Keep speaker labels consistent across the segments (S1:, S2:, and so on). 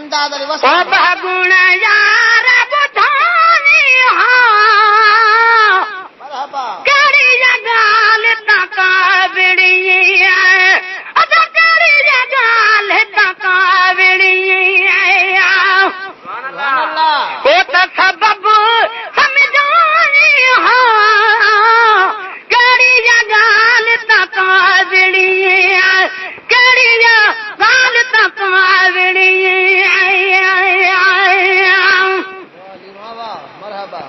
S1: इमदाद अली वस
S2: ओ बगुण यार बुधानी
S1: मरहबा
S2: कड़ी गाल तका बिड़ी अदा कड़ी गाल तका बिड़ी
S1: अल्लाह
S2: ओ तो सबब समझानी कड़ी गाल तका बिड़ी कड़ी गाल तका बिड़ी
S1: मरहबा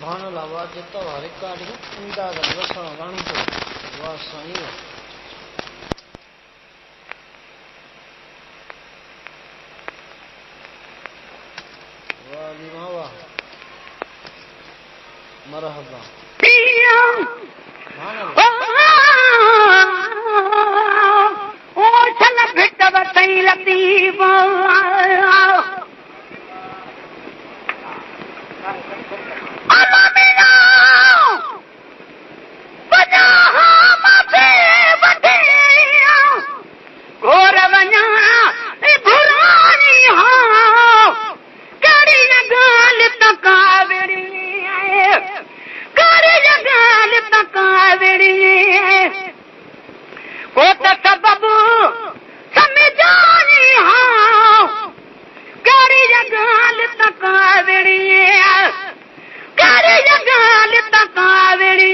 S1: भान लावा जितना भारी काट के इंदा कर बसा रानी को वाह सही है वाह लिमावा मरहबा
S2: ओ चल भिट बसई लतीफ घोर वञा भुरानी कड़ी गाल तकावड़ी कड़ी गाल तकावड़ी को त सबब समझानी कड़ी गाल तकावड़ी कड़ी गाल तकावड़ी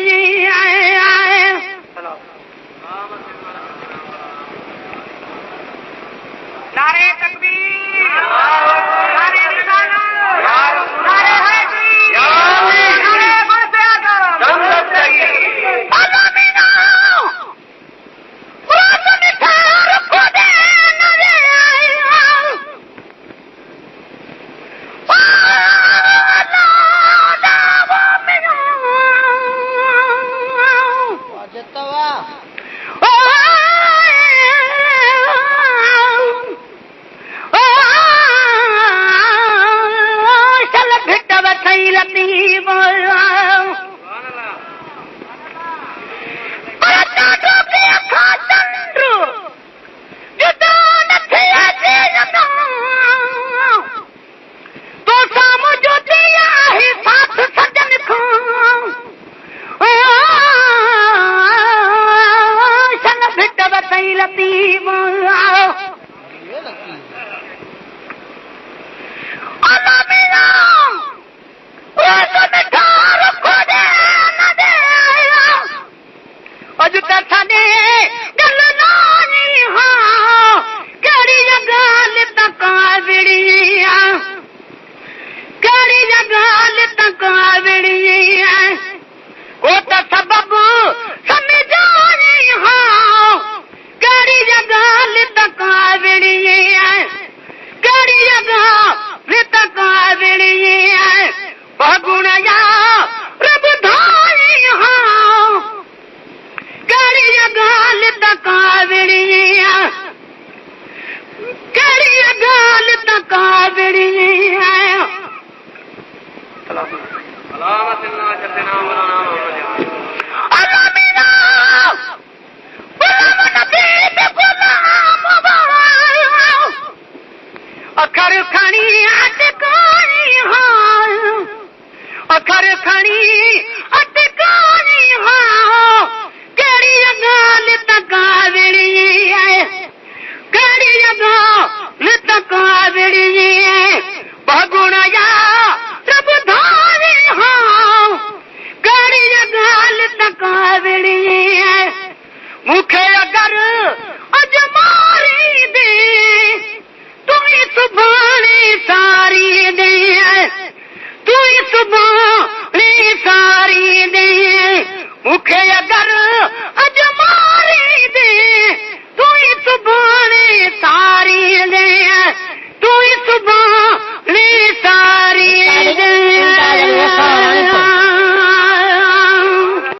S2: नारे तकबीर नारे रिसालत नारे हैदरी नारे बरसे आदम जन्नत चाहिए आमीना रात में थार खुदे नरे
S1: वाजतवा लतीफ तो साम्हूं जो दिया ही साथ सजन खां चल भिट वसई लतीफ अज त छॾे गल नानी कड़ी गाल तकावड़ी कड़ी गाल तकावड़ी को त सबब समझानी कड़ी गाल तकावड़ी कड़ी गाल तकावड़ी भगुण या प्रभ धारी कड़ी गाल तकावड़ी कड़ी गाल तकावड़ी अखर खणी अटकानी अखर खणी अटकानी कड़ी गाल तकावड़ी